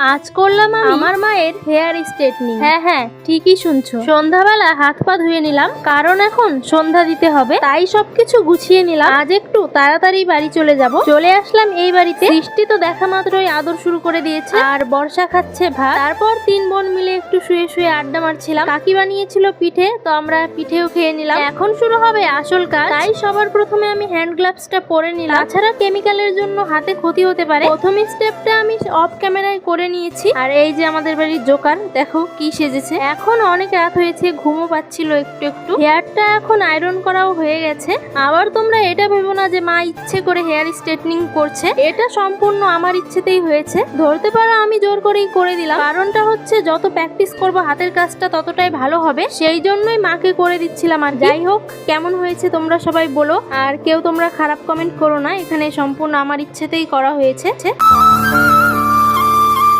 আজ করলাম আমি আমার মায়ের হেয়ার স্ট্রেটনিং। হ্যাঁ ঠিকই শুনছো, সন্ধ্যাবেলা হাত পা ধুয়ে নিলাম, কারণ এখন সন্ধ্যা দিতে হবে, তাই সবকিছু গুছিয়ে নিলাম। আজ একটু তাড়াতাড়ি বাড়ি চলে যাব। চলে আসলাম এই বাড়িতে। বৃষ্টি তো দেখা মাত্রই আদর শুরু করে দিয়েছে, আর বর্ষা খাচ্ছে ভাত। তারপর তিন বোন মিলে একটু শুয়ে শুয়ে আড্ডা মারছিলাম। কাকি বানিয়েছিল পিঠে, তো আমরা পিঠেও খেয়ে নিলাম। এখন শুরু হবে আসল কাজ, তাই সবার প্রথমে আমি হ্যান্ড গ্লাভসটা পরে নিলাম। তাছাড়া কেমিক্যালের জন্য হাতে ক্ষতি হতে পারে। প্রথম স্টেপটা আমি অফ ক্যামেরায় করে নিয়েছি। আর এই যে আমাদের বাড়ির জোকার, দেখো কি সেজেছে। এখন অনেক রাত হয়েছে, ঘুমও পাচ্ছিল একটু একটু। হেয়ারটা এখন আয়রন করাও হয়ে গেছে। আবার তোমরা এটা ভেবো না যে মা ইচ্ছে করে হেয়ার স্ট্রেটনিং করছে, এটা সম্পূর্ণ আমার ইচ্ছেতেই হয়েছে। ধরতে পারো আমি জোর করেই করে দিলাম। কারণটা হচ্ছে যত প্র্যাকটিস করবো হাতের কাজটা ততটাই ভালো হবে, সেই জন্যই মাকে করে দিচ্ছিলাম। আর যাই হোক, কেমন হয়েছে তোমরা সবাই বলো, আর কেউ তোমরা খারাপ কমেন্ট করো না, এখানে সম্পূর্ণ আমার ইচ্ছেতেই করা হয়েছে।